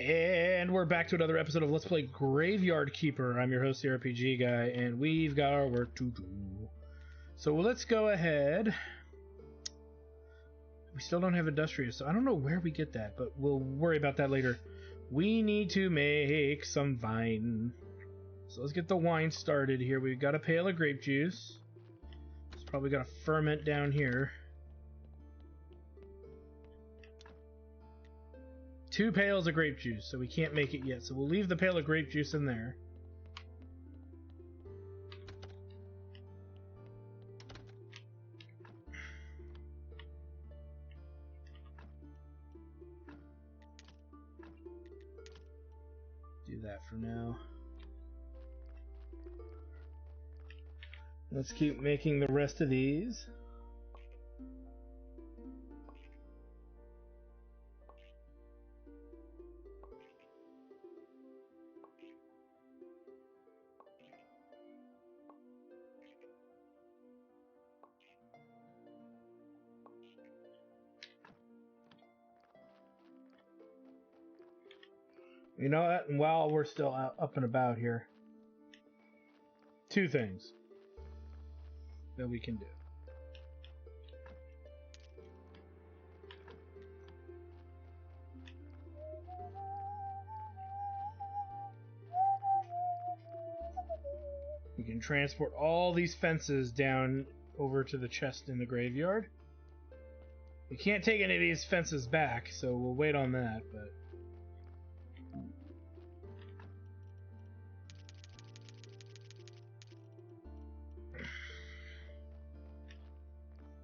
And we're back to another episode of Let's Play Graveyard Keeper. I'm your host, the RPG Guy, and we've got our work to do. So let's go ahead. We still don't have Industrious, so I don't know where we get that, but we'll worry about that later. We need to make some wine. So let's get the wine started here. We've got a pail of grape juice. It's probably got a ferment down here. 2 pails of grape juice, so we can't make it yet. So we'll leave the pail of grape juice in there. Do that for now. Let's keep making the rest of these. You know what? And while we're still out, up and about here, 2 things that we can do. We can transport all these fences down over to the chest in the graveyard. We can't take any of these fences back, so we'll wait on that, but...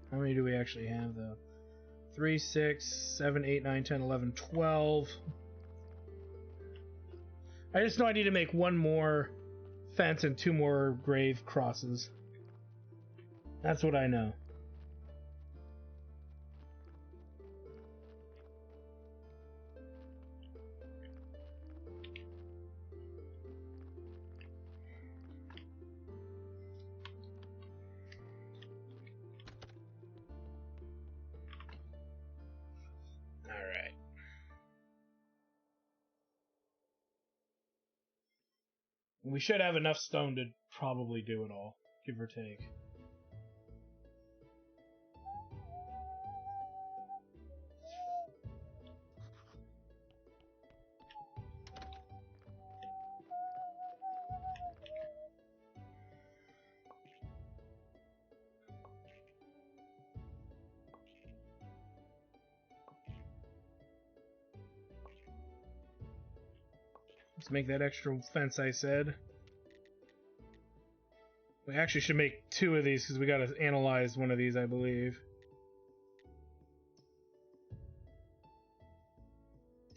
How many do we actually have, though? 3, 6, 7, 8, 9, 10, 11, 12. I just know I need to make 1 more fence and 2 more grave crosses. That's what I know. Alright. We should have enough stone to probably do it all, give or take. Let's make that extra fence I said. We actually should make 2 of these because we gotta analyze one of these, I believe.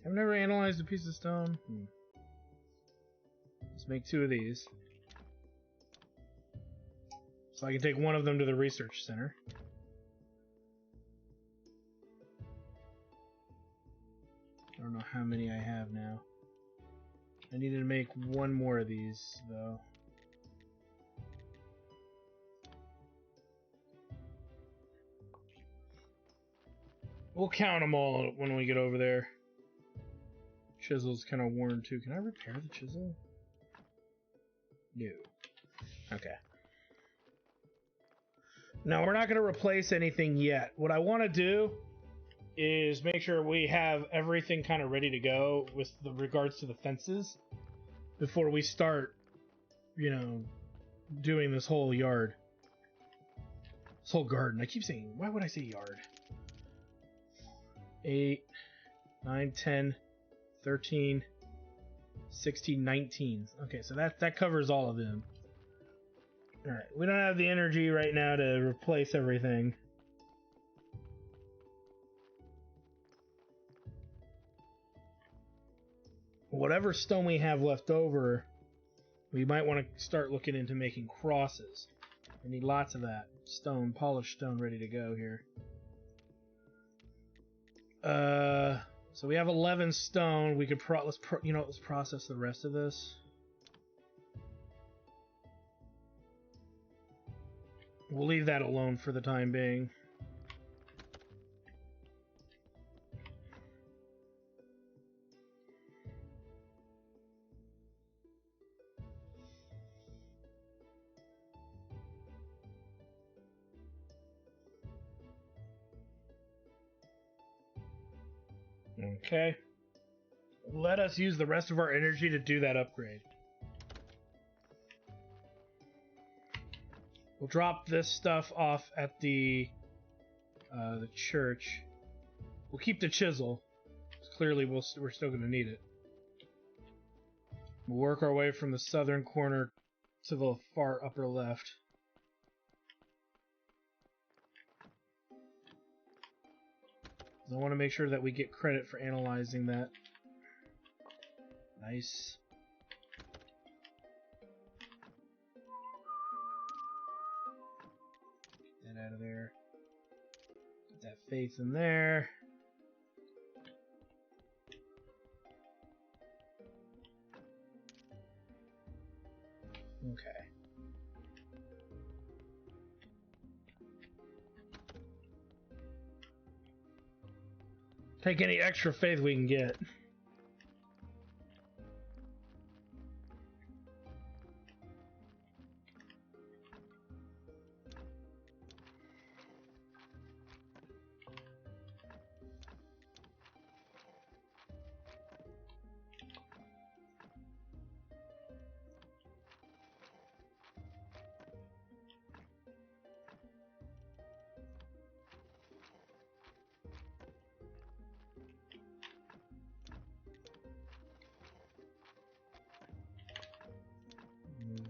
I've never analyzed a piece of stone. Let's make 2 of these. So I can take one of them to the research center. I don't know how many I have now. I need to make 1 more of these, though. We'll count them all when we get over there. Chisel's kind of worn, too. Can I repair the chisel? No. Okay. Now, we're not going to replace anything yet. What I want to do is make sure we have everything kind of ready to go with the regards to the fences before we start, you know, doing this whole yard. This whole garden. I keep saying, why would I say yard? 8, 9, 10, 13, 16, 19. Okay, so that covers all of them. Alright, we don't have the energy right now to replace everything. Whatever stone we have left over, we might want to start looking into making crosses. We need lots of that stone, polished stone, ready to go here. So we have 11 stone. We could let's process the rest of this. We'll leave that alone for the time being. Okay. Let us use the rest of our energy to do that upgrade. We'll drop this stuff off at the church. We'll keep the chisel. Clearly, we're still going to need it. We'll work our way from the southern corner to the far upper left. I want to make sure that we get credit for analyzing that. Nice. Get that out of there. Get that faith in there. Okay. Take any extra faith we can get.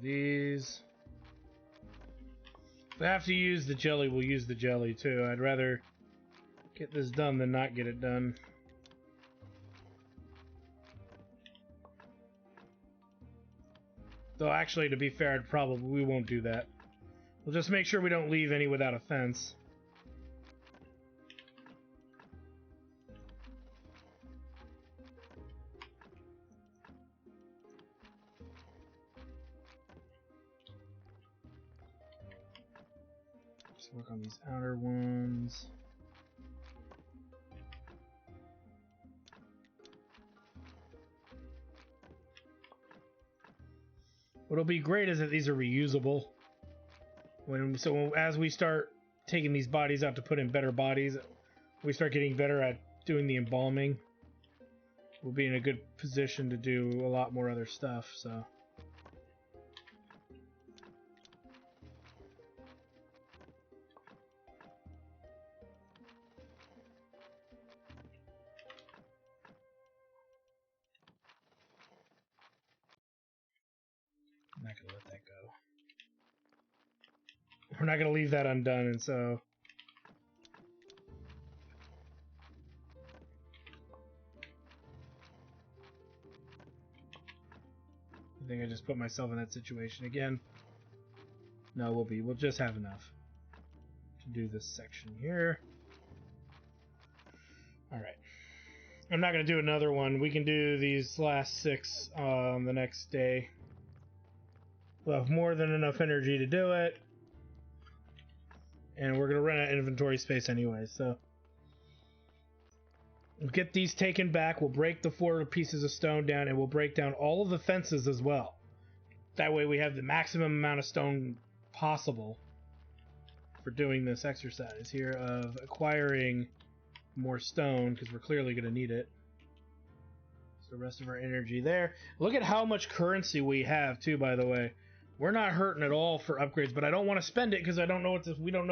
These. If I have to use the jelly, we'll use the jelly too. I'd rather get this done than not get it done. Though actually, to be fair, we won't do that. We'll just make sure we don't leave any without a fence. Let's work on these outer ones. What'll be great is that these are reusable. As we start taking these bodies out to put in better bodies, we start getting better at doing the embalming. We'll be in a good position to do a lot more other stuff, so. I'm not gonna let that go. We're not gonna leave that undone, and so I think I just put myself in that situation again. No, we'll just have enough to do this section here. Alright. I'm not gonna do another one. We can do these last 6 on the next day. We'll have more than enough energy to do it. And we're going to run out of inventory space anyway, so. We'll get these taken back. We'll break the 4 pieces of stone down, and we'll break down all of the fences as well. That way we have the maximum amount of stone possible for doing this exercise here of acquiring more stone, because we're clearly going to need it. So the rest of our energy there. Look at how much currency we have, too, by the way. We're not hurting at all for upgrades, but I don't want to spend it because we don't know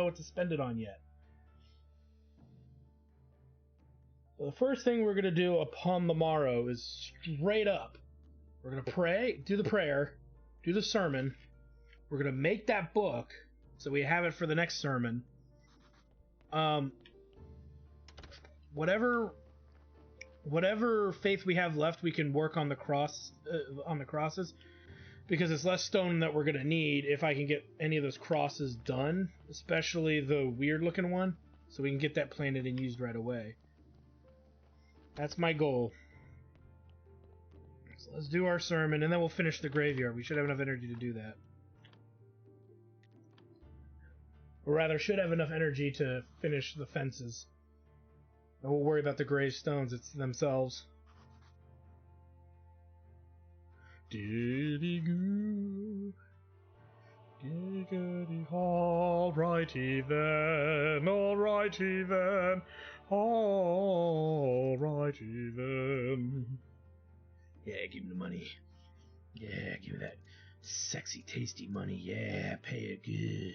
what to spend it on yet. So the first thing we're going to do upon the morrow is straight up. We're going to pray, do the prayer, do the sermon. We're going to make that book so we have it for the next sermon. Whatever faith we have left, we can work on the crosses. Because it's less stone that we're going to need if I can get any of those crosses done. Especially the weird looking one. So we can get that planted and used right away. That's my goal. So let's do our sermon and then we'll finish the graveyard. We should have enough energy to do that. Or rather, should have enough energy to finish the fences. And we'll worry about the gravestones themselves. Diddy-goo, giggity, alrighty then, Alrighty then. Yeah, give me the money. Yeah, give me that sexy, tasty money. Yeah, pay it good.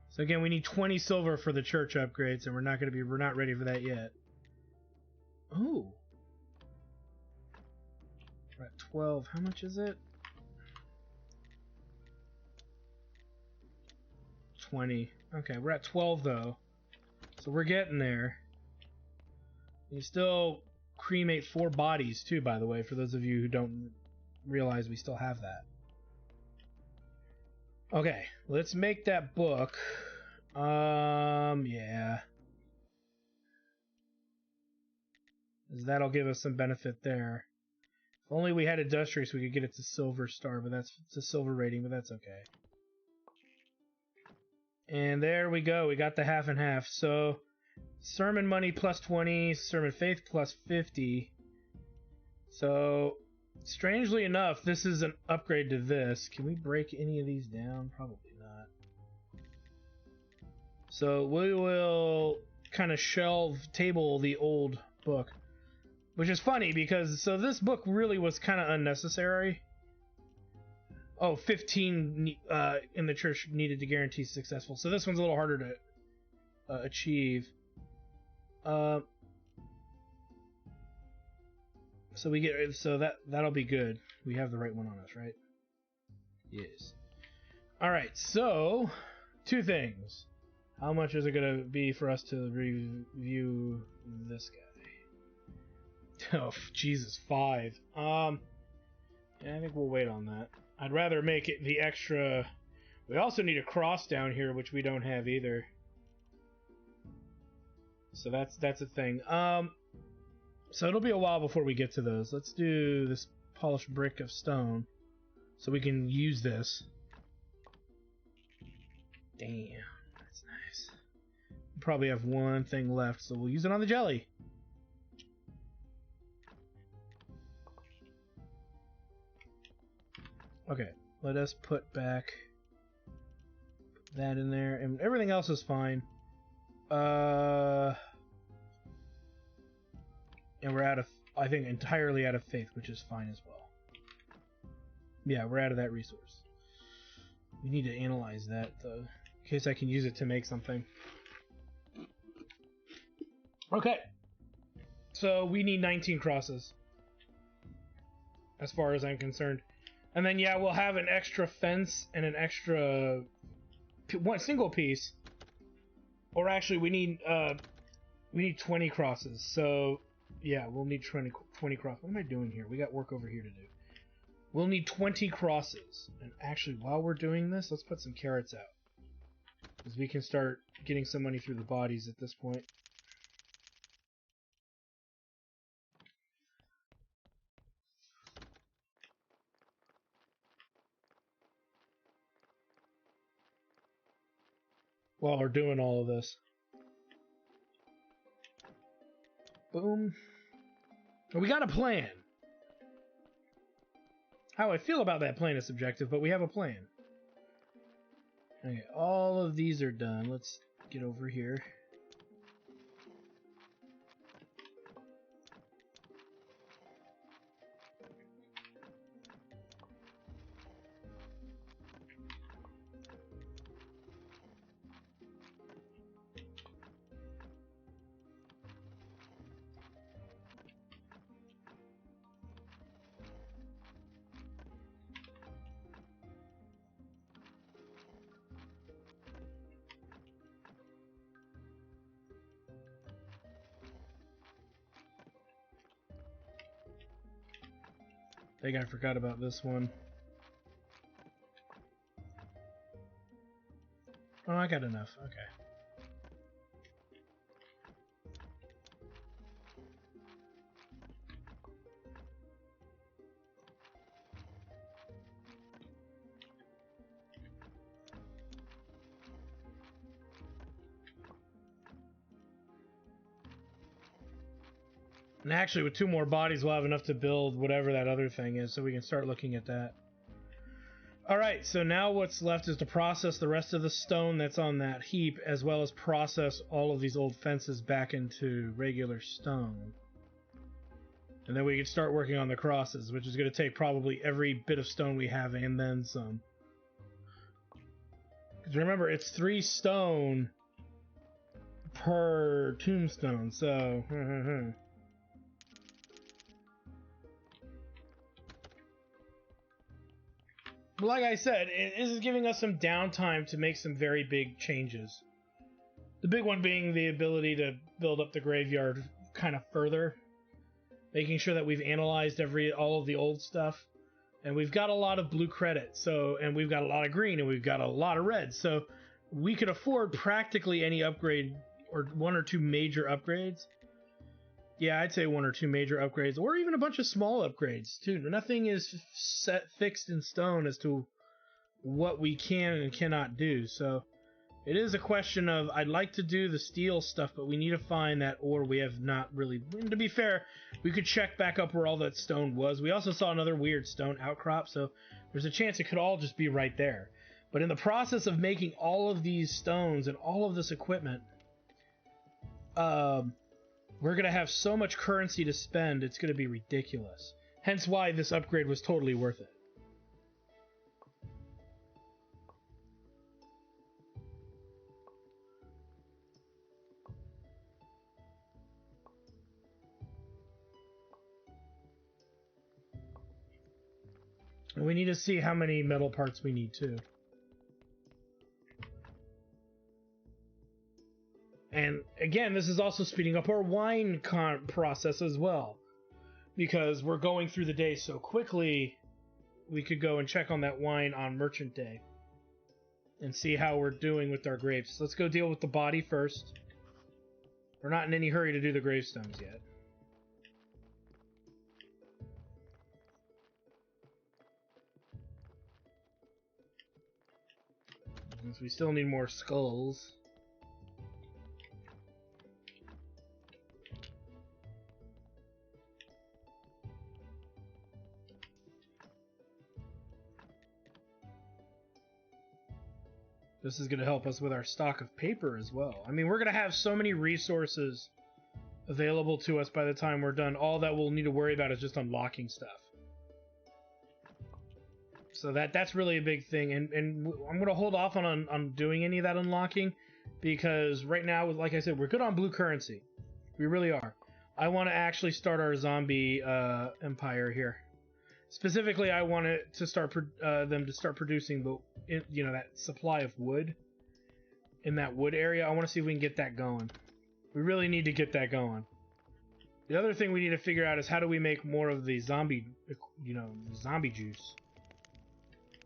So again, we need 20 silver for the church upgrades, and we're not ready for that yet. Oh. We're at 12. How much is it? 20. Okay, we're at 12 though. So we're getting there. You still cremate 4 bodies too, by the way, for those of you who don't realize we still have that. Okay, let's make that book. Yeah. That'll give us some benefit there. If only we had Industrious, we could get it to Silver Star, but it's a silver rating, but that's okay. And there we go, we got the half and half. So, Sermon Money plus 20, Sermon Faith plus 50. So, strangely enough, this is an upgrade to this. Can we break any of these down? Probably not. So, we will kind of table the old book. Which is funny because, so this book really was kind of unnecessary. Oh, 15 in the church needed to guarantee successful. So this one's a little harder to achieve. So that'll be good. We have the right one on us, right? Yes. All right. So 2 things. How much is it gonna be for us to review this guy? Oh, Jesus, 5. Yeah, I think we'll wait on that. I'd rather make it the extra. We also need a cross down here, which we don't have either. So that's a thing. So it'll be a while before we get to those. Let's do this polished brick of stone, so we can use this. Damn, that's nice. We probably have one thing left, so we'll use it on the jelly. Okay, let us put that in there, and everything else is fine. And we're I think, entirely out of faith, which is fine as well. Yeah, we're out of that resource. We need to analyze that, though, in case I can use it to make something. Okay. So we need 19 crosses, as far as I'm concerned. And then, yeah, we'll have an extra fence and an extra one single piece. Or actually, we need 20 crosses. So, yeah, we'll need 20 crosses. What am I doing here? We got work over here to do. We'll need 20 crosses. And actually, while we're doing this, let's put some carrots out, because we can start getting some money through the bodies at this point. While we're doing all of this. Boom. We got a plan. How I feel about that plan is subjective, but we have a plan. Okay, all of these are done. Let's get over here. I think I forgot about this one. Oh, I got enough. Okay. And actually, with 2 more bodies, we'll have enough to build whatever that other thing is, so we can start looking at that. Alright, so now what's left is to process the rest of the stone that's on that heap, as well as process all of these old fences back into regular stone. And then we can start working on the crosses, which is going to take probably every bit of stone we have and then some. Because remember, it's 3 stone per tombstone, so... Like I said, this is giving us some downtime to make some very big changes. The big one being the ability to build up the graveyard kind of further. Making sure that we've analyzed all of the old stuff. And we've got a lot of blue credit, and we've got a lot of green, and we've got a lot of red. So we could afford practically any upgrade, or 1 or 2 major upgrades. Yeah, I'd say 1 or 2 major upgrades, or even a bunch of small upgrades, too. Nothing is fixed in stone as to what we can and cannot do, so it is a question of, I'd like to do the steel stuff, but we need to find that ore we have not really... And to be fair, we could check back up where all that stone was. We also saw another weird stone outcrop, so there's a chance it could all just be right there. But in the process of making all of these stones and all of this equipment... we're going to have so much currency to spend, it's going to be ridiculous. Hence why this upgrade was totally worth it. And we need to see how many metal parts we need, too. And again, this is also speeding up our wine process as well. Because we're going through the day so quickly, we could go and check on that wine on Merchant Day. And see how we're doing with our grapes. Let's go deal with the body first. We're not in any hurry to do the gravestones yet. Since we still need more skulls. This is going to help us with our stock of paper as well. I mean, we're going to have so many resources available to us by the time we're done. All that we'll need to worry about is just unlocking stuff. So that's really a big thing. And I'm going to hold off on doing any of that unlocking. Because right now, like I said, we're good on blue currency. We really are. I want to actually start our zombie empire here. Specifically, I want it to start them to start producing that supply of wood in that wood area. I want to see if we can get that going. We really need to get that going. The other thing we need to figure out is how do we make more of the zombie, zombie juice.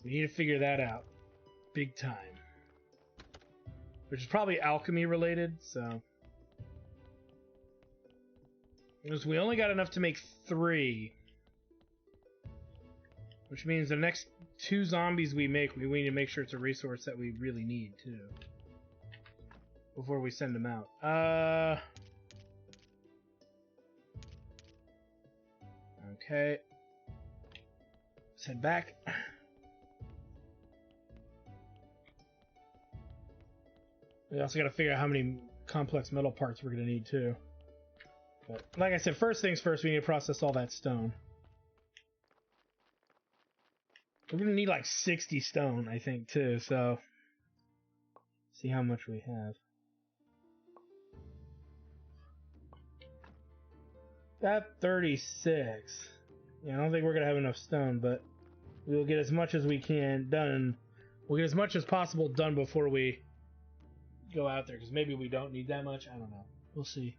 We need to figure that out, big time. Which is probably alchemy related. So, because we only got enough to make 3. Which means the next 2 zombies we make, we need to make sure it's a resource that we really need, too. Before we send them out. Okay. Let's head back. We also got to figure out how many complex metal parts we're going to need, too. But, like I said, first things first, we need to process all that stone. We're going to need like 60 stone, I think, too, so... See how much we have. Got 36. Yeah, I don't think we're going to have enough stone, but... We'll get as much as we can done. We'll get as much as possible done before we go out there, because maybe we don't need that much. I don't know. We'll see.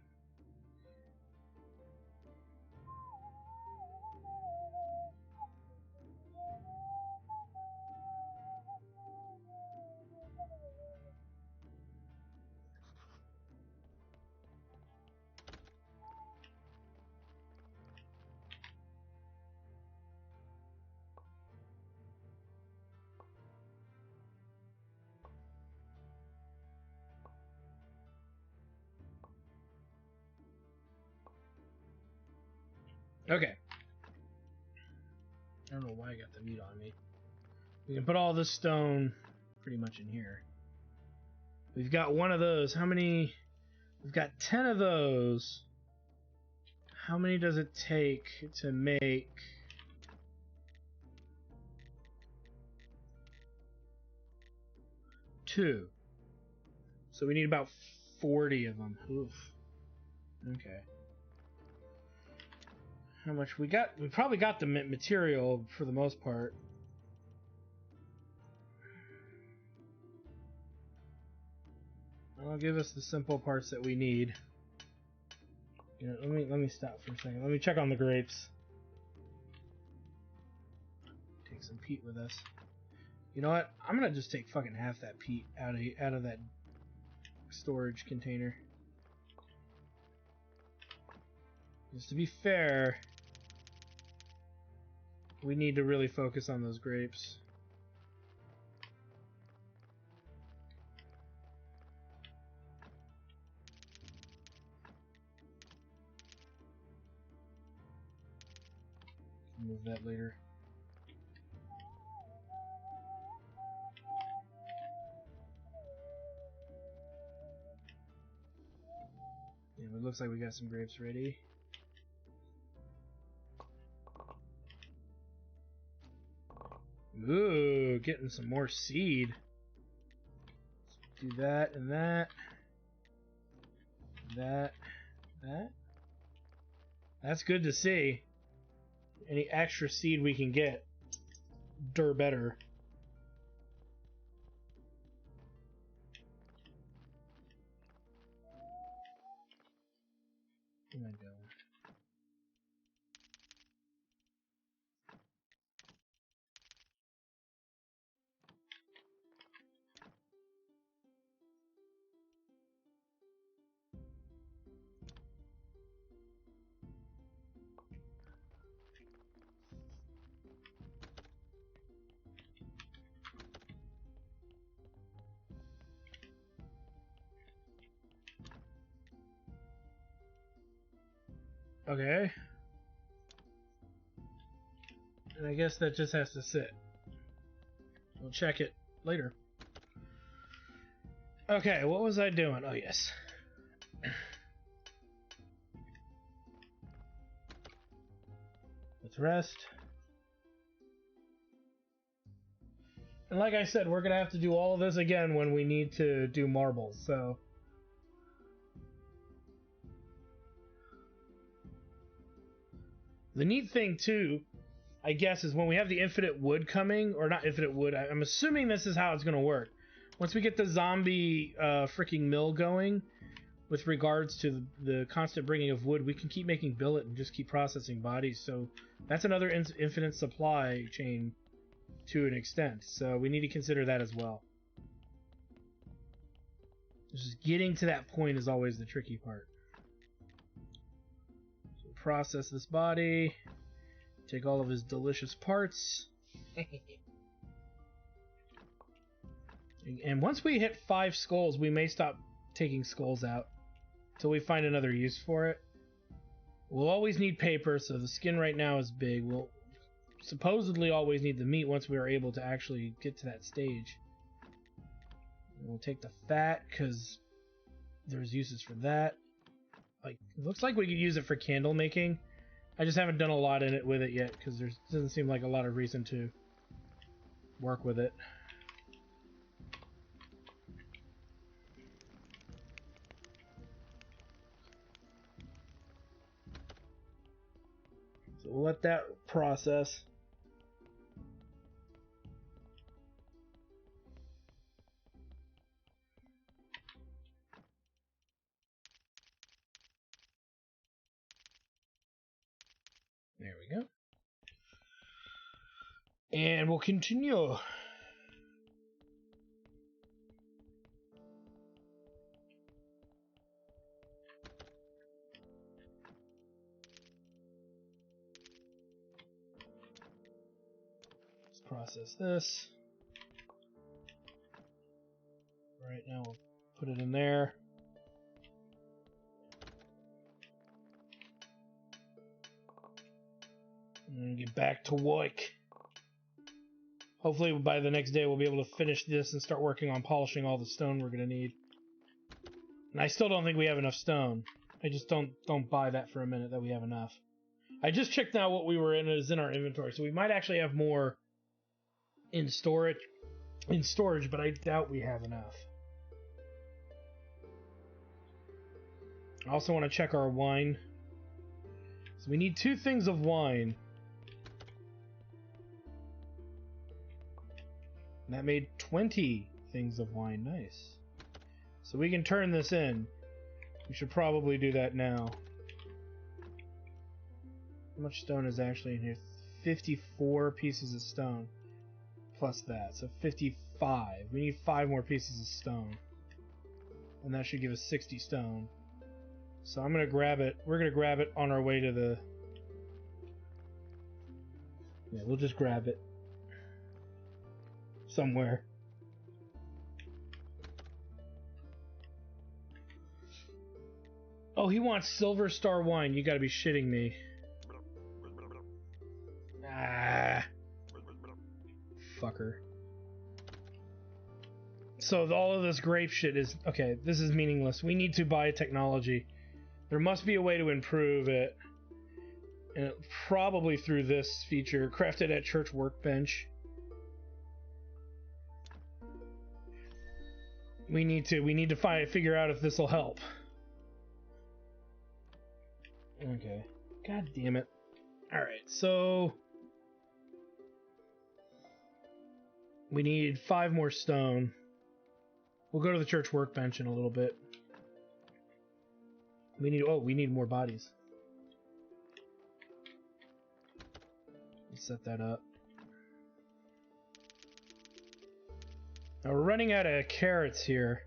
Okay. I don't know why I got the meat on me. We can put all this stone pretty much in here. We've got one of those. How many? We've got 10 of those. How many does it take to make... two? So we need about 40 of them. Oof. Okay. How much we got? We probably got the material for the most part. I'll give us the simple parts that we need. You know, let me stop for a second. Let me check on the grapes. Take some peat with us. You know what? I'm gonna just take fucking half that peat out of that storage container. Just to be fair, we need to really focus on those grapes. Move that later. Yeah, it looks like we got some grapes ready. Ooh, getting some more seed. Let's do that and that. That. That's good to see. Any extra seed we can get, better. Where am I going? Okay. And I guess that just has to sit. We'll check it later. Okay, what was I doing? Oh, yes. Let's rest. And like I said, we're going to have to do all of this again when we need to do marbles, so... The neat thing, too, I guess, is when we have the infinite wood coming, or not infinite wood, I'm assuming this is how it's going to work. Once we get the zombie freaking mill going, with regards to the constant bringing of wood, we can keep making billet and just keep processing bodies, so that's another infinite supply chain to an extent, so we need to consider that as well. Just getting to that point is always the tricky part. So process this body, take all of his delicious parts. And once we hit 5 skulls, we may stop taking skulls out until we find another use for it. We'll always need paper, so the skin right now is big. We'll supposedly always need the meat once we are able to actually get to that stage. And we'll take the fat, because there's uses for that. Like, it looks like we could use it for candle making. I just haven't done a lot in it with it yet, because there doesn't seem like a lot of reason to work with it. So we'll let that process. There we go. And we'll continue. Let's process this. Right now we'll put it in there. And get back to work. Hopefully by the next day we'll be able to finish this and start working on polishing all the stone we're going to need. And I still don't think we have enough stone. I just don't buy that for a minute that we have enough. I just checked now what we were in is in our inventory, so we might actually have more in storage, but I doubt we have enough. I also want to check our wine. So we need 2 things of wine. And that made 20 things of wine. Nice. So we can turn this in. We should probably do that now. How much stone is actually in here? 54 pieces of stone. Plus that. So 55. We need 5 more pieces of stone. And that should give us 60 stone. So I'm going to grab it. We're going to grab it on our way to the... Yeah, we'll just grab it. Somewhere. Oh, he wants Silver Star wine. You gotta be shitting me. Ah. Fucker. So all of this grape shit is... Okay, this is meaningless. We need to buy technology. There must be a way to improve it. And probably through this feature. Crafted at church workbench. We need to figure out if this will help. Okay. God damn it. Alright, so... We need 5 more stone. We'll go to the church workbench in a little bit. We need more bodies. Let's set that up. Now we're running out of carrots here,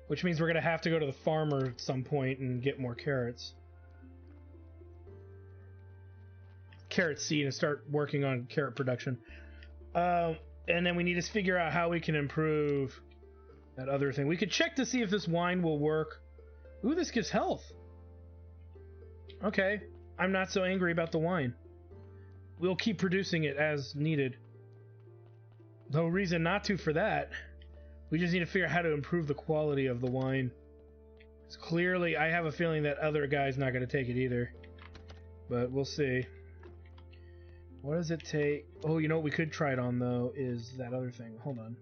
which means we're going to have to go to the farmer at some point and get more carrots. Carrot seed and start working on carrot production. And then we need to figure out how we can improve that other thing. We could check to see if this wine will work. Ooh, this gives health. Okay, I'm not so angry about the wine. We'll keep producing it as needed. No reason not to for that. We just need to figure out how to improve the quality of the wine. Because clearly, I have a feeling that other guy's not going to take it either. But we'll see. What does it take? Oh, you know what we could try it on, though, is that other thing. Hold on.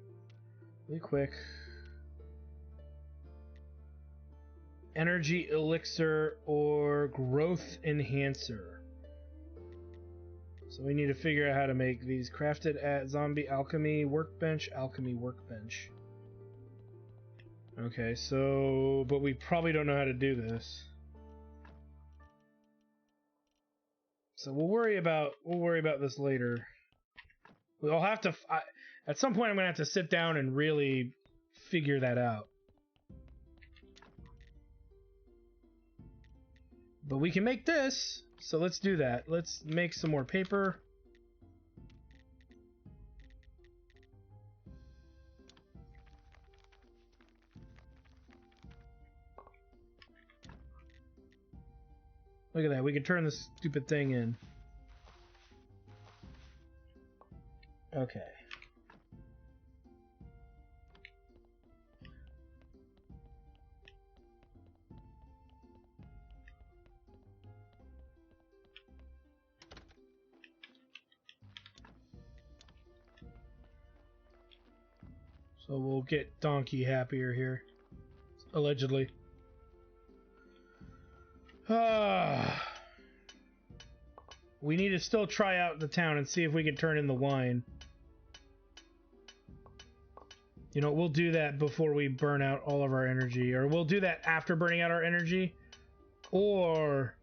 Really quick. Energy elixir or growth enhancer. So we need to figure out how to make these. Crafted at zombie alchemy workbench. Okay, so... But we probably don't know how to do this. So we'll worry about this later. We'll have to... at some point I'm going to have to sit down and really figure that out. But we can make this, so let's do that. Let's make some more paper. Look at that, we can turn this stupid thing in. Okay. So we'll get Donkey happier here. Allegedly. We need to still try out the town and see if we can turn in the wine. You know, we'll do that before we burn out all of our energy. Or we'll do that after burning out our energy. Or,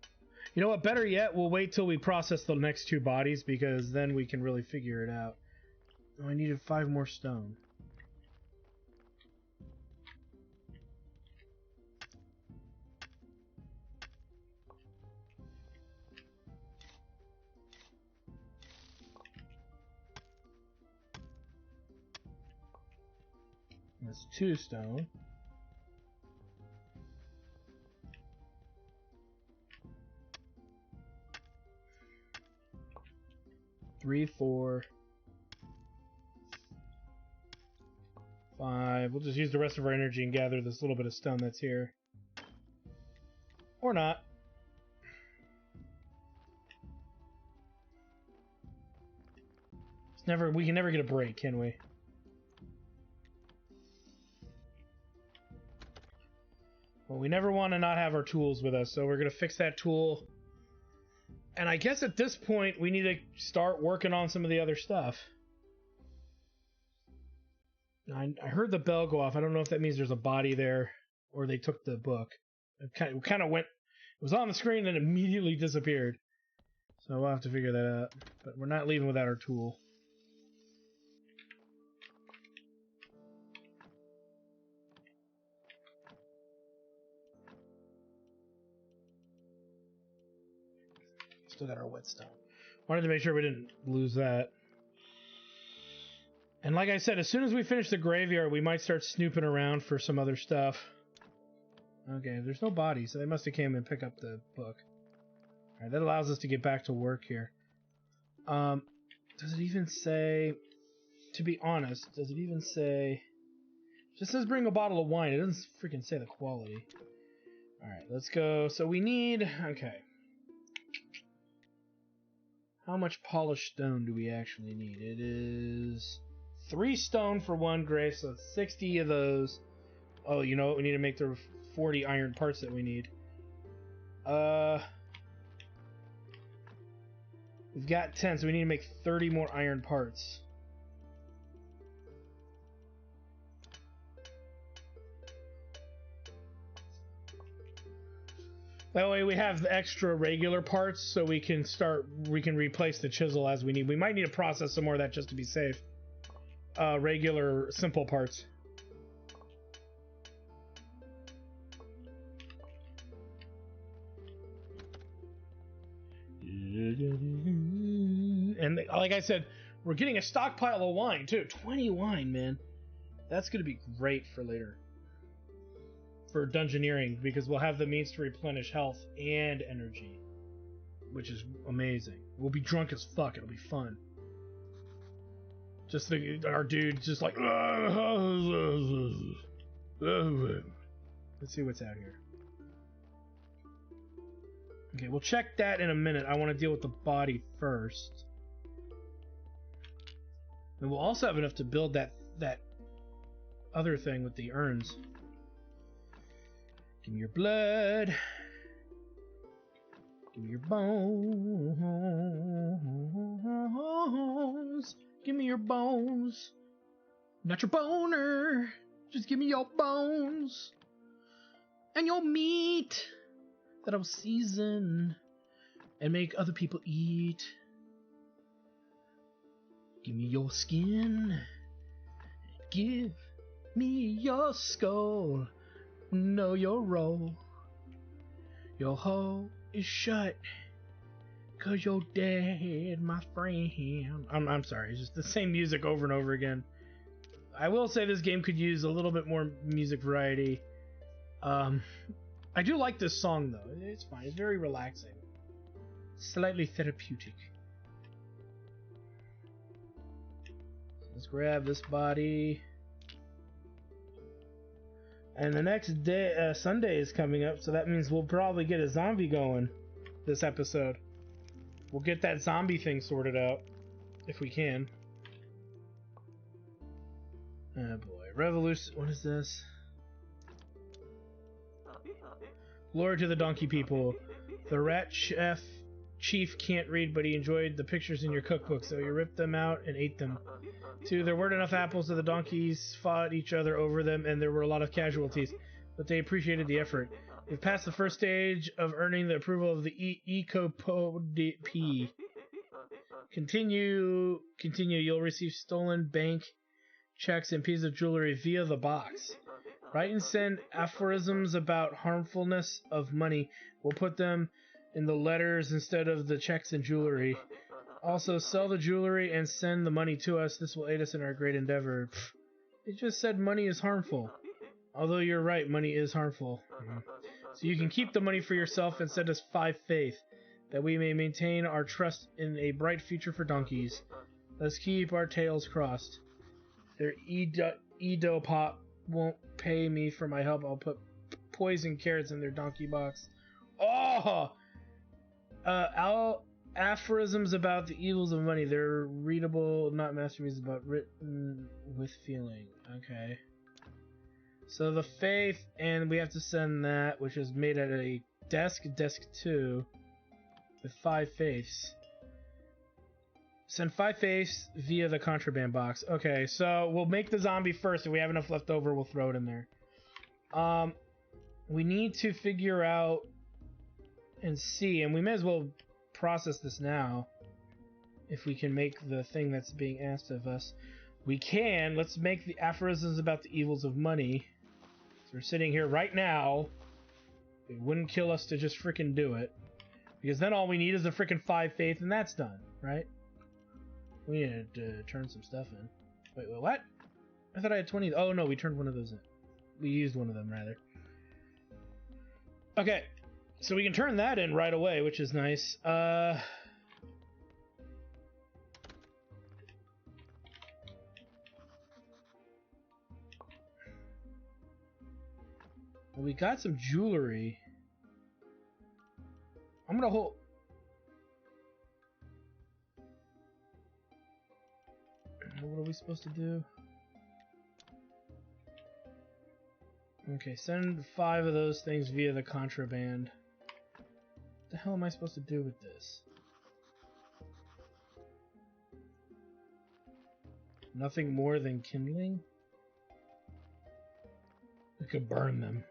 you know what, better yet, we'll wait till we process the next 2 bodies, because then we can really figure it out. Oh, I needed 5 more stone. That's 2 stone. Three, 4. 5. We'll just use the rest of our energy and gather this little bit of stone that's here. Or not. We can never get a break, can we? Well, we never want to not have our tools with us, so we're going to fix that tool. And I guess at this point, we need to start working on some of the other stuff. I heard the bell go off. I don't know if that means there's a body there, or they took the book. It kind of went... It was on the screen and immediately disappeared. So we'll have to figure that out. But we're not leaving without our tool. Still got our whetstone. Wanted to make sure we didn't lose that. And like I said, as soon as we finish the graveyard, we might start snooping around for some other stuff. Okay, there's no body, so they must have came and picked up the book. Alright, that allows us to get back to work here. Does it even say... To be honest, does it even say... It just says bring a bottle of wine. It doesn't freaking say the quality. Alright, let's go. So we need... Okay. How much polished stone do we actually need? It is 3 stone for 1 gray, so it's 60 of those. Oh, you know what? We need to make the 40 iron parts that we need. We've got 10, so we need to make 30 more iron parts. That way we have the extra regular parts, so we can replace the chisel as we need. We might need to process some more of that just to be safe. Regular, simple parts. And like I said, we're getting a stockpile of wine, too. 20 wine, man. That's going to be great for later. For dungeoneering, because we'll have the means to replenish health and energy, which is amazing. We'll be drunk as fuck. It'll be fun. Just our dude just like... Let's see what's out here. Okay, we'll check that in a minute. I want to deal with the body first. And we'll also have enough to build that other thing with the urns. Give me your blood. Give me your bones. Give me your bones. Not your boner. Just give me your bones. And your meat that I'll season and make other people eat. Give me your skin. Give me your skull. Know your role. Your hole is shut. 'Cause you're dead, my friend. I'm sorry, it's just the same music over and over again. I will say this game could use a little bit more music variety. I do like this song though. It's fine. It's very relaxing. Slightly therapeutic. Let's grab this body. And the next day, Sunday is coming up, so that means we'll probably get a zombie going this episode. We'll get that zombie thing sorted out, if we can. Oh boy, Revolution, what is this? Glory to the donkey people. The rat chief can't read, but he enjoyed the pictures in your cookbook, so he ripped them out and ate them. 2, there weren't enough apples, so the donkeys fought each other over them, and there were a lot of casualties, but they appreciated the effort. We've passed the first stage of earning the approval of the Ecopop. Continue. You'll receive stolen bank checks and pieces of jewelry via the box. Write and send aphorisms about harmfulness of money. We'll put them in the letters instead of the checks and jewelry. Also, sell the jewelry and send the money to us. This will aid us in our great endeavor. It just said money is harmful. Although you're right, money is harmful. So you can keep the money for yourself and send us 5 faith, that we may maintain our trust in a bright future for donkeys. Let's keep our tails crossed. They're Edo Pop won't pay me for my help. I'll put poison carrots in their donkey box. Oh! Aphorisms about the evils of money. They're readable, not masterpieces, but written with feeling. Okay. So the faith, and we have to send that, which is made at a desk 2, with 5 faiths. Send 5 faiths via the contraband box. Okay, so we'll make the zombie first. If we have enough left over, we'll throw it in there. We need to figure out and see, and we may as well process this now. If we can make the thing that's being asked of us. We can. Let's make the aphorisms about the evils of money. So we're sitting here right now. It wouldn't kill us to just freaking do it. Because then all we need is the freaking 5 faith and that's done, right? We need to turn some stuff in. Wait, what? I thought I had 20. Oh no, we turned one of those in. We used one of them, rather. Okay. So we can turn that in right away, which is nice. We got some jewelry. I'm gonna hold... What are we supposed to do? Okay, send 5 of those things via the contraband. What the hell am I supposed to do with this? Nothing more than kindling? We could burn them.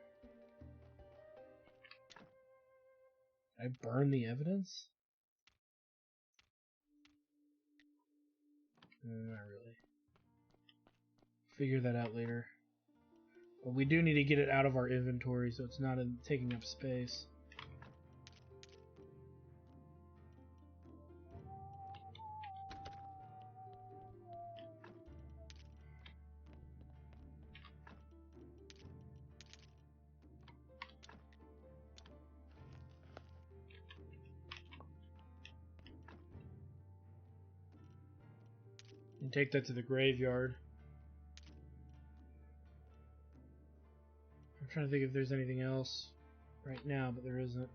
Can I burn the evidence? Not really. Figure that out later. But we do need to get it out of our inventory so it's not taking up space. And take that to the graveyard. I'm trying to think if there's anything else right now, but there isn't.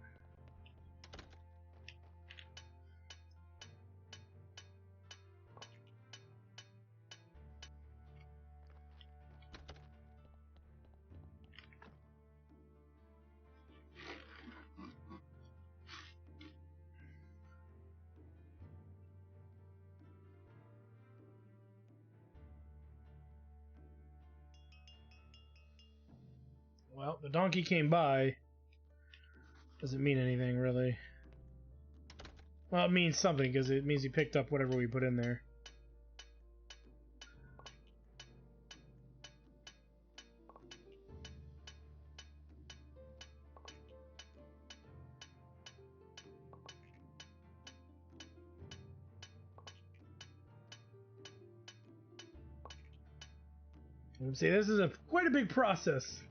Well, the donkey came by. Doesn't mean anything, really. Well, it means something, because it means he picked up whatever we put in there. See, this is quite a big process.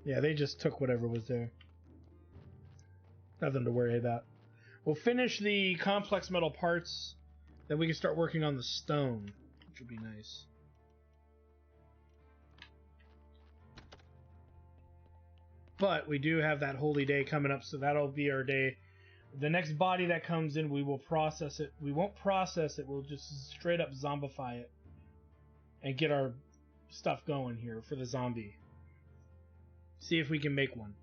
Yeah, they just took whatever was there. Nothing to worry about. We'll finish the complex metal parts, then we can start working on the stone, which would be nice. But we do have that holy day coming up, so that'll be our day. The next body that comes in, we will process it. We won't process it, we'll just straight up zombify it. And get our stuff going here for the zombie. See if we can make one.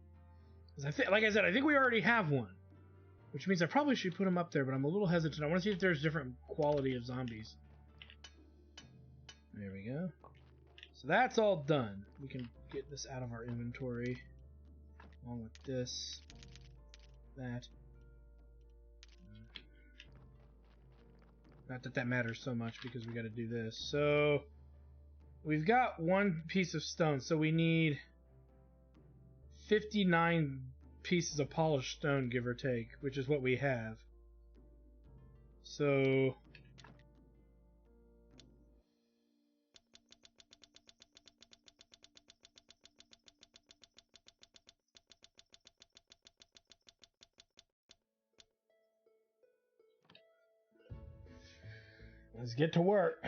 Like I said, I think we already have one. Which means I probably should put him up there, but I'm a little hesitant. I want to see if there's different quality of zombies. There we go. So that's all done. We can get this out of our inventory. Along with this. That. Not that that matters so much because we got to do this. So we've got one piece of stone. So we need 59 pieces of polished stone, give or take, which is what we have. So Let's get to work.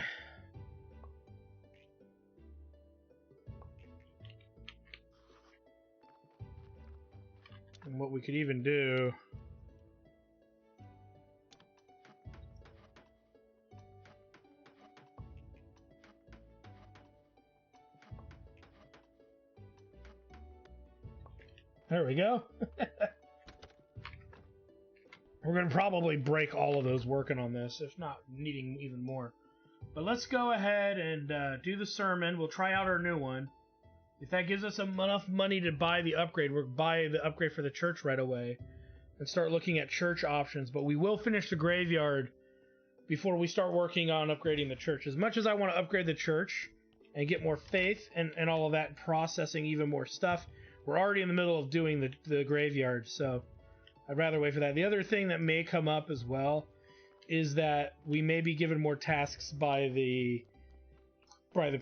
And what we could even do... There we go. We're going to probably break all of those working on this, if not needing even more. But let's go ahead and do the sermon. We'll try out our new one. If that gives us enough money to buy the upgrade, we'll buy the upgrade for the church right away and start looking at church options. But we will finish the graveyard before we start working on upgrading the church. As much as I want to upgrade the church and get more faith and all of that, and processing even more stuff, we're already in the middle of doing the graveyard, so I'd rather wait for that. The other thing that may come up as well is that we may be given more tasks by the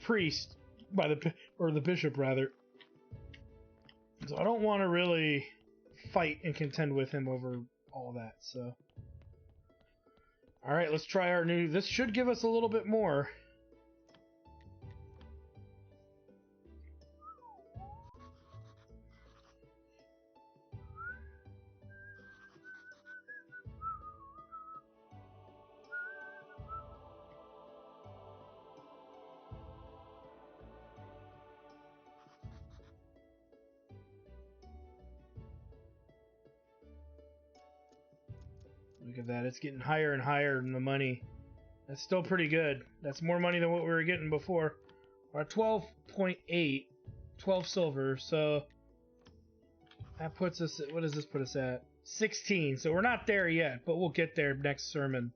priest, or the bishop rather. So I don't want to really fight and contend with him over all that. So, all right, let's try our new. This should give us a little bit more. Look at that, it's getting higher and higher in the money. That's still pretty good. That's more money than what we were getting before. We're at 12.8, 12 silver, so that puts us at, what does this put us at? 16, so we're not there yet, but we'll get there next sermon.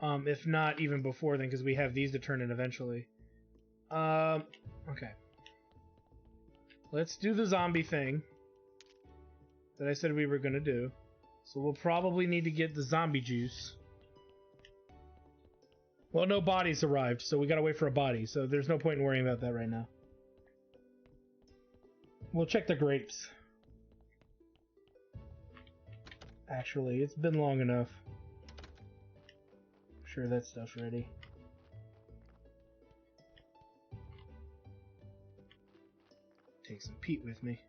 If not even before then, because we have these to turn in eventually. Okay. Let's do the zombie thing that I said we were going to do. So we'll probably need to get the zombie juice. Well, no bodies arrived, so we gotta wait for a body, so there's no point in worrying about that right now. We'll check the grapes. Actually, it's been long enough. I'm sure that stuff's ready. Take some peat with me.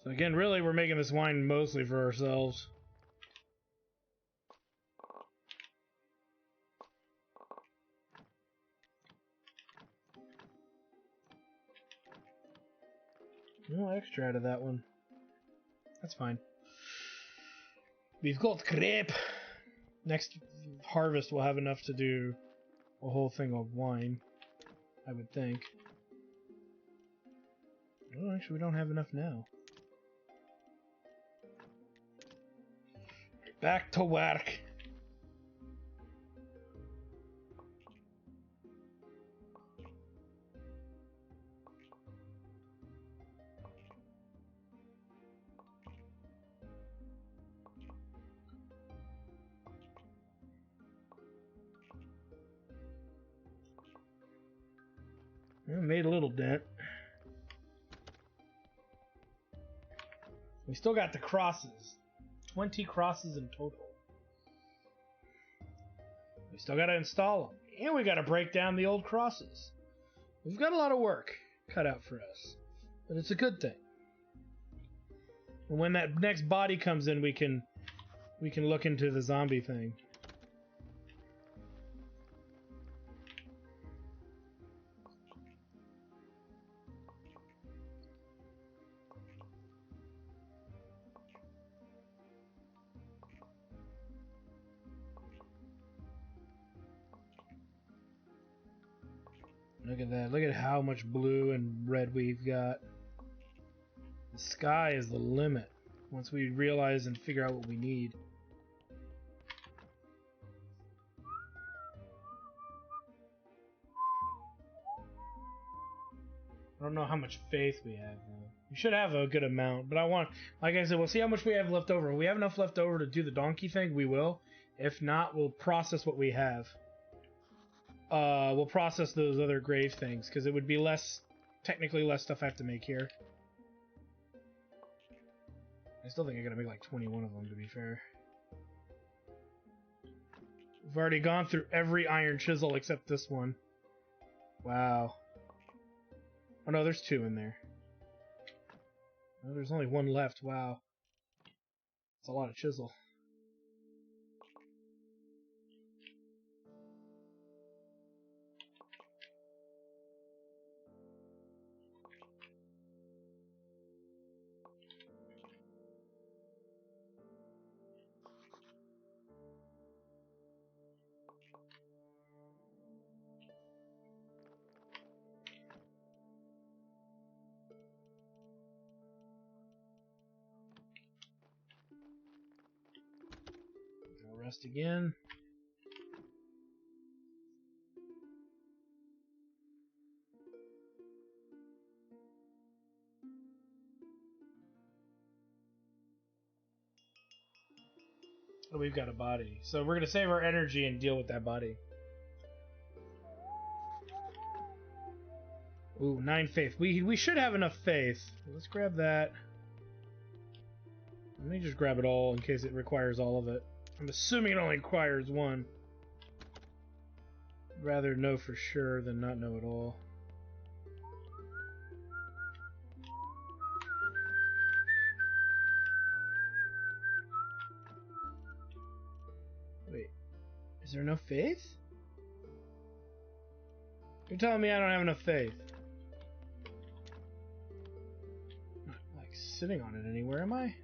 So again, really, we're making this wine mostly for ourselves. No extra out of that one. That's fine. We've got grape. Next harvest, we'll have enough to do a whole thing of wine, I would think. Oh, actually, we don't have enough now. Back to work. We made a little dent. We still got the crosses. 20 crosses in total. We still got to install them. And we got to break down the old crosses. We've got a lot of work cut out for us. But it's a good thing. And when that next body comes in, we can look into the zombie thing. Look at that. Look at how much blue and red we've got. The sky is the limit once we realize and figure out what we need. I don't know how much faith we have, though. We should have a good amount, but I want, like I said, we'll see how much we have left over. If we have enough left over to do the donkey thing, we will. If not, we'll process what we have. we'll process those other grave things, because it would be technically less stuff I have to make here. I still think I gotta make like 21 of them, to be fair. We've already gone through every iron chisel except this one. Wow. Oh no, there's 2 in there. Oh, there's only 1 left. Wow. That's a lot of chisel. I'll rest again. Oh, we've got a body. So we're going to save our energy and deal with that body. Ooh, 9 faith. We should have enough faith. Let's grab that. Let me just grab it all in case it requires all of it. I'm assuming it only requires 1. Rather know for sure than not know at all. Wait, is there no faith? You're telling me I don't have enough faith? I'm not like sitting on it anywhere, am I?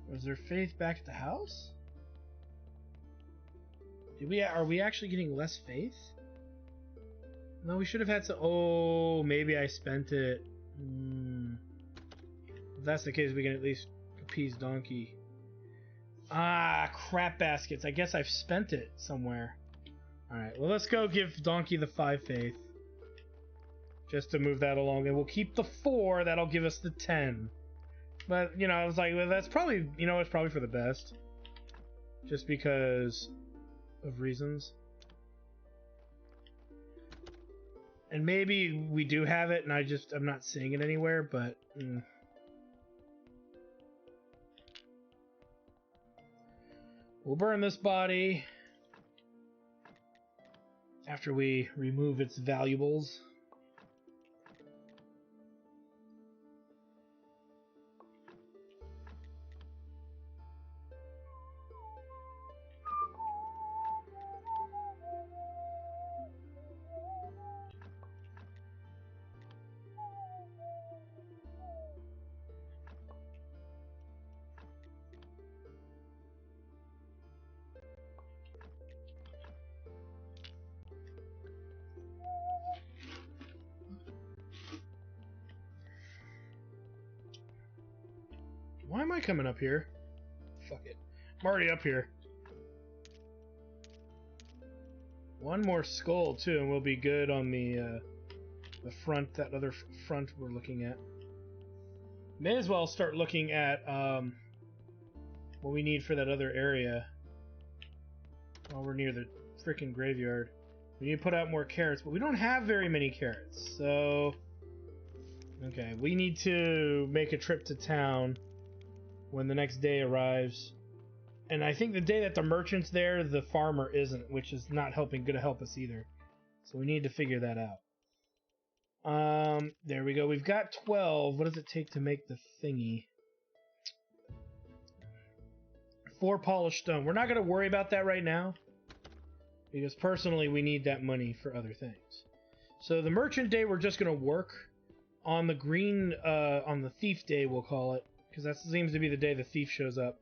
Was there faith back at the house? Are we actually getting less faith? No, we should have had some. Oh, maybe I spent it. If that's the case, we can at least appease Donkey. Ah, crap baskets. I guess I've spent it somewhere. Alright, well, let's go give Donkey the 5 faith. Just to move that along. And we'll keep the 4. That'll give us the 10. But, you know, I was like, well, that's probably, you know, it's probably for the best. Just because of reasons. And maybe we do have it, and I'm not seeing it anywhere, but... We'll burn this body after we remove its valuables. Why am I coming up here? Fuck it. I'm already up here. One more skull, too, and we'll be good on the front, that other front we're looking at. May as well start looking at what we need for that other area while we're near the freaking graveyard. We need to put out more carrots, but we don't have very many carrots, so... Okay, we need to make a trip to town when the next day arrives. And I think the day that the merchant's there, the farmer isn't, which is not gonna help us either. So we need to figure that out. There we go. We've got 12. What does it take to make the thingy? 4 polished stone. We're not gonna worry about that right now, because personally we need that money for other things. So the merchant day we're just gonna work. On the green, on the thief day we'll call it, because that seems to be the day the thief shows up.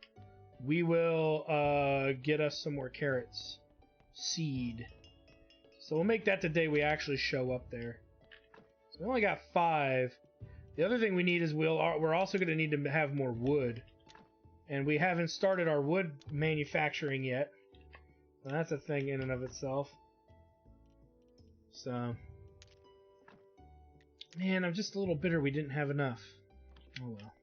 We will get us some more carrots. Seed. So we'll make that the day we actually show up there. So we only got 5. The other thing we need is we're also going to need to have more wood. And we haven't started our wood manufacturing yet. So that's a thing in and of itself. So... Man, I'm just a little bitter we didn't have enough. Oh well.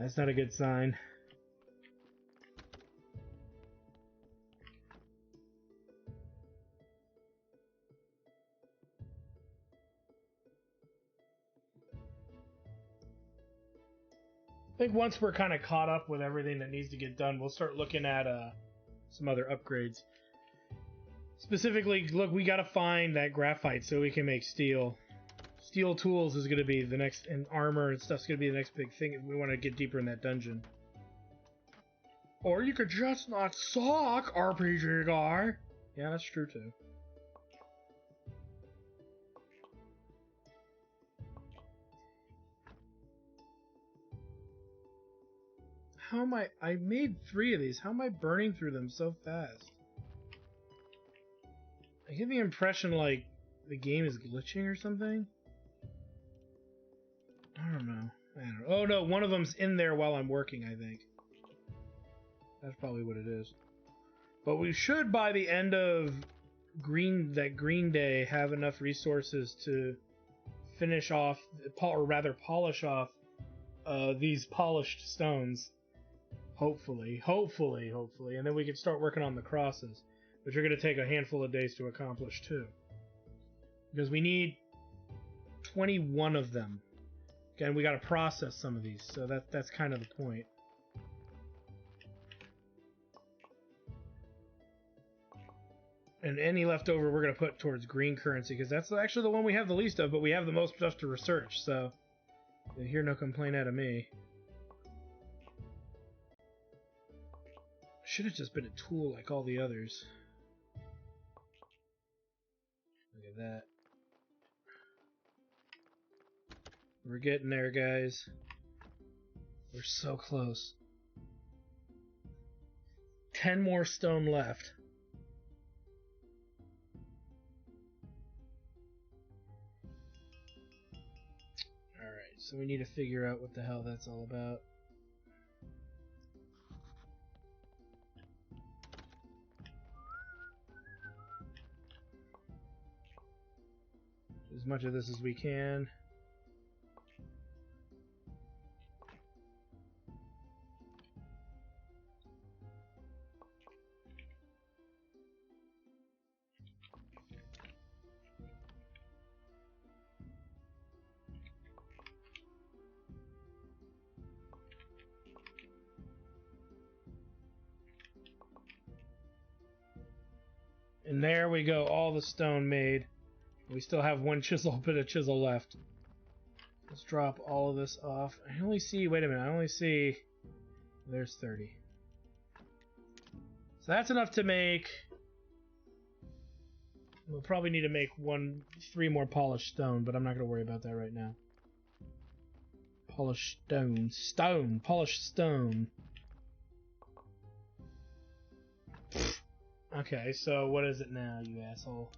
That's not a good sign. I think once we're kind of caught up with everything that needs to get done, we'll start looking at some other upgrades. Specifically, look, we gotta find that graphite so we can make steel. Steel tools is gonna be the next, and armor and stuff's gonna be the next big thing if we want to get deeper in that dungeon. Or you could just not suck, RPG guy. Yeah, that's true too. How am I made 3 of these. How am I burning through them so fast? I get the impression like the game is glitching or something. I don't know. Oh no, one of them's in there while I'm working, I think. That's probably what it is. But we should, by the end of Green Day, have enough resources to finish off, or rather polish off, these polished stones. Hopefully, and then we can start working on the crosses, which are going to take a handful of days to accomplish too. Because we need 21 of them. Again, we got to process some of these, so that's kind of the point. And any leftover we're going to put towards green currency, because that's actually the one we have the least of, but we have the most stuff to research, so you'll hear no complaint out of me. Should have just been a tool like all the others. Look at that. We're getting there, guys. We're so close. 10 more stone left. Alright, so we need to figure out what the hell that's all about. As much of this as we can. And there we go, all the stone made. We still have one bit of chisel left. Let's drop all of this off. I only see, wait a minute, I only see, there's 30. So that's enough to make, we'll probably need to make 3 more polished stone, but I'm not going to worry about that right now. Polished stone, polished stone. Okay, so what is it now, you asshole?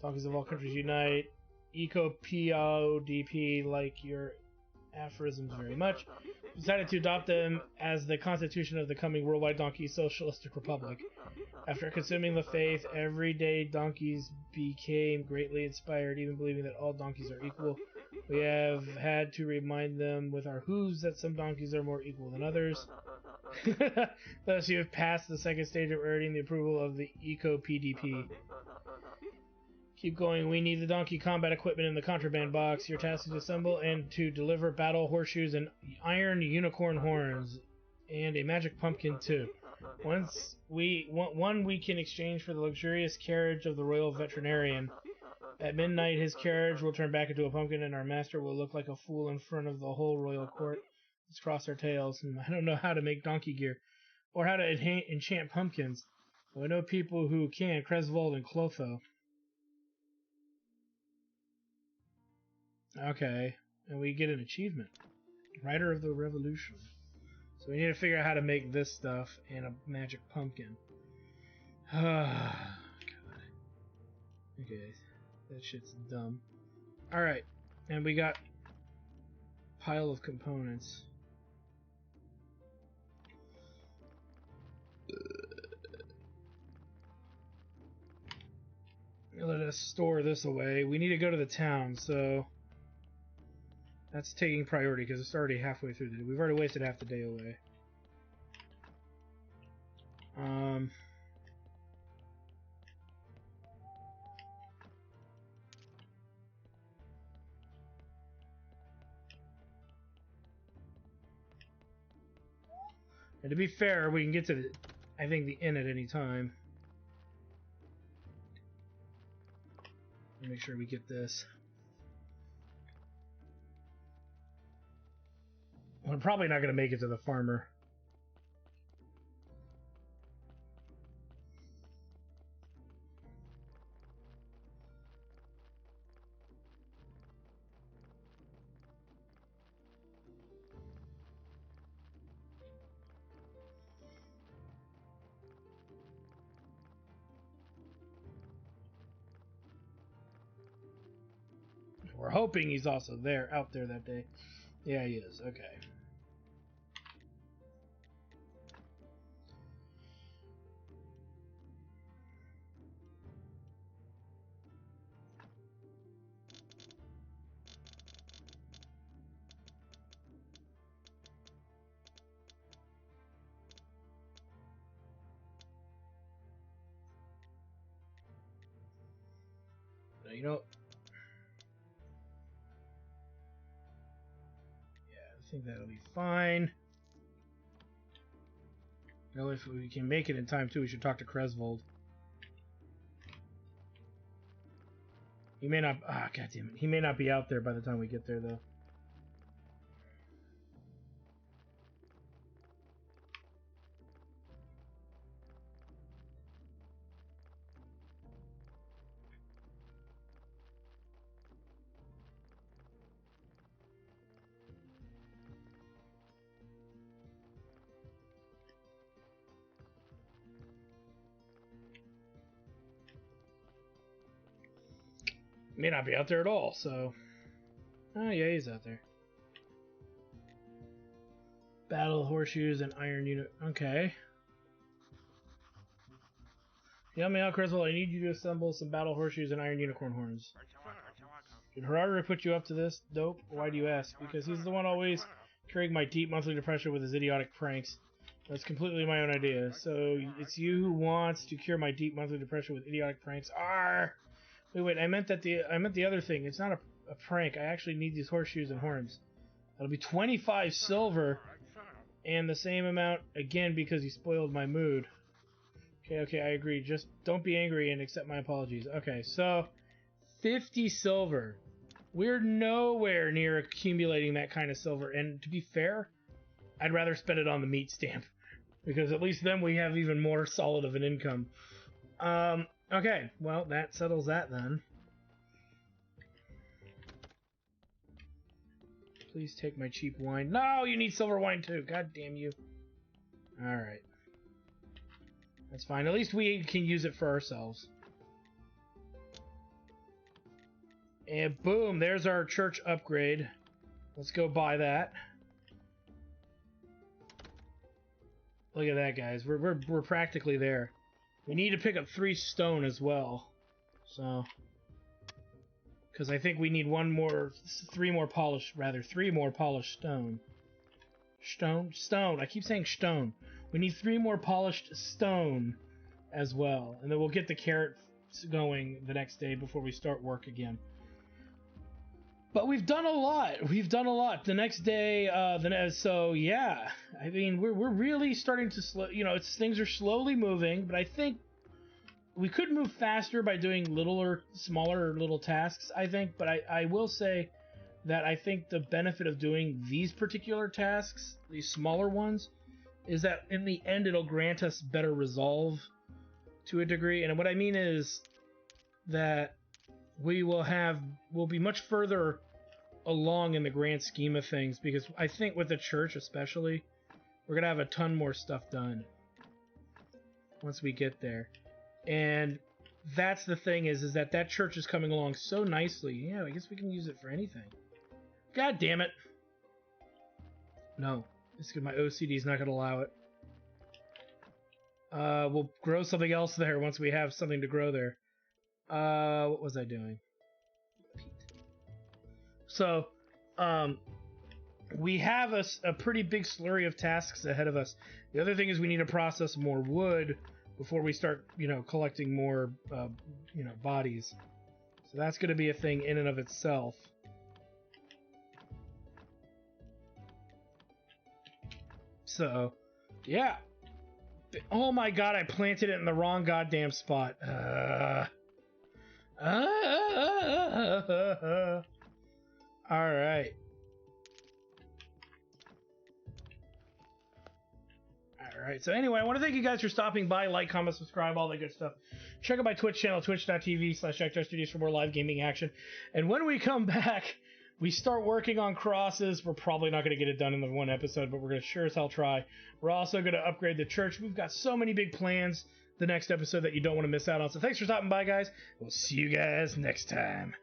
Donkeys of all countries unite. Eco-PODP like your aphorisms very much. Decided to adopt them as the constitution of the coming worldwide donkey socialistic republic. After consuming the faith, everyday donkeys became greatly inspired, even believing that all donkeys are equal. We have had to remind them with our hooves that some donkeys are more equal than others. Thus, you have passed the second stage of earning the approval of the Eco-PDP. Keep going. We need the donkey combat equipment in the contraband box. Your task is to assemble and to deliver battle horseshoes and iron unicorn horns. And a magic pumpkin, too. One we can exchange for the luxurious carriage of the royal veterinarian. At midnight, his carriage will turn back into a pumpkin, and our master will look like a fool in front of the whole royal court. Let's cross our tails. I don't know how to make donkey gear, or how to enchant pumpkins. But I know people who can, Cresvold and Clotho. Okay, and we get an achievement. Rider of the Revolution. So we need to figure out how to make this stuff and a magic pumpkin. God. Okay, that shit's dumb. Alright, and we got pile of components. Let us store this away. We need to go to the town, so That's taking priority because it's already halfway through the day. We've already wasted half the day away. And to be fair, we can get to the, I think, the inn at any time. Make sure we get this. We're probably not going to make it to the farmer. We're hoping he's also there, out there that day. Yeah, he is. Okay. You know, yeah, I think that'll be fine. You know, if we can make it in time too, we should talk to Cresvold. He may not. Ah, God damn it. He may not be out there by the time we get there, though. May not be out there at all, so... Oh, yeah, he's out there. Battle horseshoes and iron unit. Okay. Help me out, Crystal. I need you to assemble some battle horseshoes and iron unicorn horns. Did Gerardo put you up to this? Dope. Why do you ask? Because he's the one always curing my deep monthly depression with his idiotic pranks. That's completely my own idea. So it's you who wants to cure my deep monthly depression with idiotic pranks. Arr! Wait, I meant the other thing. It's not a prank. I actually need these horseshoes and horns. That'll be 25 silver, and the same amount again because you spoiled my mood. Okay, I agree. Just don't be angry and accept my apologies. Okay, so 50 silver. We're nowhere near accumulating that kind of silver, and to be fair, I'd rather spend it on the meat stamp because at least then we have even more solid of an income. Okay, well, that settles that then. Please take my cheap wine. No, you need silver wine too. God damn you. Alright. That's fine. At least we can use it for ourselves. And boom, there's our church upgrade. Let's go buy that. Look at that, guys. We're practically there. We need to pick up 3 stone as well. So, because I think we need 3 more polished stone. Stone. I keep saying stone. We need 3 more polished stone as well, and then we'll get the carrots going the next day before we start work again. But we've done a lot. The next day, so yeah. I mean, we're really starting to slow. You know, things are slowly moving, but I think we could move faster by doing smaller little tasks. I think, but I will say that I think the benefit of doing these particular tasks, these smaller ones, is that in the end it'll grant us better resolve to a degree. And what I mean is that we'll be much further along in the grand scheme of things, because I think with the church especially, we're gonna have a ton more stuff done once we get there. And that's the thing is that church is coming along so nicely. Yeah, I guess we can use it for anything. God damn it. No, it's because my OCD is not gonna allow it. We'll grow something else there once we have something to grow there. What was I doing? So, we have a pretty big slurry of tasks ahead of us. The other thing is we need to process more wood before we start, collecting more, bodies. So that's going to be a thing in and of itself. So, yeah. Oh my god, I planted it in the wrong goddamn spot. Alright. Alright, so anyway, I want to thank you guys for stopping by. Like, comment, subscribe, all that good stuff. Check out my Twitch channel, twitch.tv/JackJarStudios for more live gaming action. And when we come back, we start working on crosses. We're probably not going to get it done in the one episode, but we're going to sure as hell try. We're also going to upgrade the church. We've got so many big plans the next episode that you don't want to miss out on. So thanks for stopping by, guys. We'll see you guys next time.